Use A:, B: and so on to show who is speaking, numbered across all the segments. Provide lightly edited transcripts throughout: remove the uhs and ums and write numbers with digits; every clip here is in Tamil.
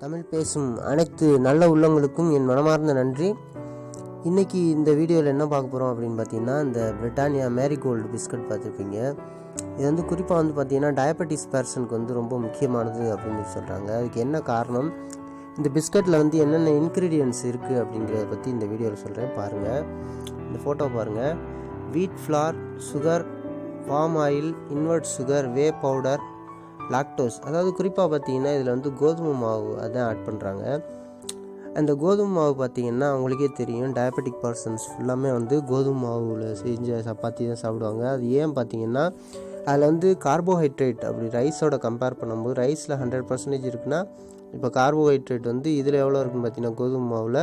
A: தமிழ் பேசும் அனைத்து நல்ல உள்ளங்களுக்கும் என் மனமார்ந்த நன்றி. இன்றைக்கி இந்த வீடியோவில் என்ன பார்க்க போகிறோம் அப்படின்னு பார்த்தீங்கன்னா, இந்த பிரிட்டானியா மேரிகோல்டு பிஸ்கட் பார்த்துருப்பீங்க. இது வந்து குறிப்பாக வந்து பார்த்திங்கன்னா டயபெட்டிஸ் பர்சனுக்கு வந்து ரொம்ப முக்கியமானது அப்படின்னு சொல்கிறாங்க. அதுக்கு என்ன காரணம், இந்த பிஸ்கட்டில் வந்து என்னென்ன இன்க்ரீடியன்ட்ஸ் இருக்குது அப்படிங்கிறத பற்றி இந்த வீடியோவில் சொல்கிறேன். பாருங்கள், இந்த ஃபோட்டோ பாருங்கள். Wheat flour, sugar, palm oil, invert sugar, whey powder, lactose. அதாவது குறிப்பாக பார்த்தீங்கன்னா இதில் வந்து கோதுமை மாவு அதான் ஆட் பண்ணுறாங்க. அந்த கோதுமை மாவு பார்த்திங்கன்னா அவங்களுக்கே தெரியும், டயபெட்டிக் பர்சன்ஸ் ஃபுல்லாமே வந்து கோதுமை மாவில் செஞ்ச சப்பாத்தி தான் சாப்பிடுவாங்க. அது ஏன் பார்த்திங்கன்னா அதில் வந்து கார்போஹைட்ரேட் அப்படி ரைஸோட கம்பேர் பண்ணும்போது ரைஸில் 100% இருக்குன்னா, இப்போ கார்போஹைட்ரேட் வந்து இதில் எவ்வளோ இருக்குன்னு பார்த்தீங்கன்னா கோதுமை மாவில்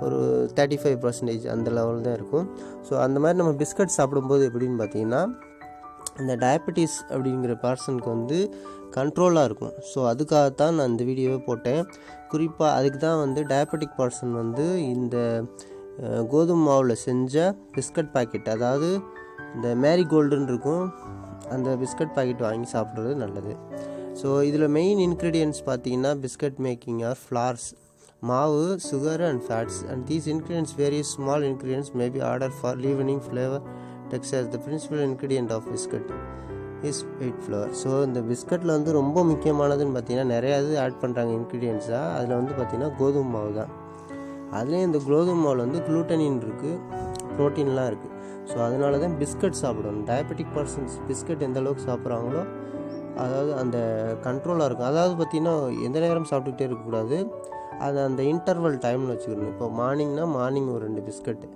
A: ஒரு 35% அந்த லெவல் தான் இருக்கும். ஸோ அந்த மாதிரி நம்ம பிஸ்கட் சாப்பிடும்போது எப்படின்னு பார்த்தீங்கன்னா இந்த டயபெட்டிஸ் அப்படிங்கிற பர்சனுக்கு வந்து கண்ட்ரோலாக இருக்கும். ஸோ அதுக்காகத்தான் நான் இந்த வீடியோவை போட்டேன். குறிப்பாக அதுக்கு தான் வந்து டயபெட்டிக் பர்சன் வந்து இந்த கோதுமை மாவில் செஞ்ச பிஸ்கட் பாக்கெட், அதாவது இந்த மேரிகோல்டுன்னு இருக்கும், அந்த பிஸ்கட் பாக்கெட் வாங்கி சாப்பிட்றது நல்லது. ஸோ இதில் மெயின் இன்க்ரீடியன்ட்ஸ் பார்த்தீங்கன்னா பிஸ்கட் மேக்கிங் ஆர் ஃப்ளார்ஸ், மாவு, sugar and fats. And these ingredients various small ingredients may be order for leavening flavour texture. The principal ingredient of biscuit is wheat flour. So இந்த பிஸ்கட்டில் வந்து ரொம்ப முக்கியமானதுன்னு பார்த்தீங்கன்னா நிறையா இது ஆட் பண்ணுறாங்க இன்க்ரீடியன்ட்ஸாக. அதில் வந்து பார்த்திங்கன்னா கோதுமை மாவு தான். அதுலேயும் இந்த கோதுமை மாவில் வந்து குளூட்டனின் இருக்குது, ப்ரோட்டீன்லாம் இருக்குது. ஸோ அதனால தான் பிஸ்கட் சாப்பிடணும். டயபெட்டிக் பர்சன்ஸ் பிஸ்கட் எந்த அளவுக்கு சாப்பிட்றாங்களோ அதாவது அந்த கண்ட்ரோலாக இருக்கும். அதாவது பார்த்திங்கன்னா எந்த நேரம் சாப்பிட்டுக்கிட்டே இருக்கக்கூடாது, அது அந்த இன்டர்வல் டைம்னு வச்சுக்கணும். இப்போ மார்னிங்னா மார்னிங் ஒரு 2 பிஸ்கட்டு,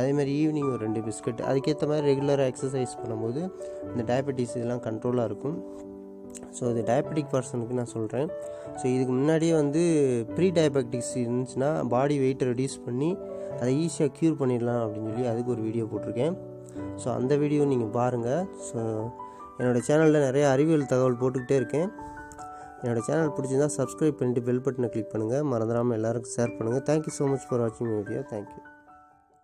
A: அதேமாதிரி ஈவினிங் ஒரு 2 பிஸ்கட். அதுக்கேற்ற மாதிரி ரெகுலராக எக்ஸசைஸ் பண்ணும்போது இந்த டயபெட்டிஸ் இதெல்லாம் கண்ட்ரோலாக இருக்கும். ஸோ இது டயபெட்டிக் பர்சனுக்கு நான் சொல்கிறேன். ஸோ இதுக்கு முன்னாடியே வந்து ப்ரீ டயபெட்டிக்ஸ் இருந்துச்சுன்னா பாடி வெயிட்டை ரெடியூஸ் பண்ணி அதை ஈஸியாக க்யூர் பண்ணிடலாம் அப்படின்னு சொல்லி அதுக்கு ஒரு வீடியோ போட்டிருக்கேன். ஸோ அந்த வீடியோ நீங்கள் பாருங்கள். ஸோ என்னோடய சேனலில் நிறைய அறிவியல் தகவல் போட்டுக்கிட்டே இருக்கேன். என்னோடய சேனல் பிடிச்சிருந்தால் சப்ஸ்கிரைப் பண்ணிவிட்டு பெல் பட்டனை கிளிக் பண்ணுங்கள். மறந்துடாமல் எல்லாருக்கும் ஷேர் பண்ணுங்கள். தேங்க்யூ ஸோ மச் ஃபார் வாட்சிங் வீடியோ. தேங்க்யூ.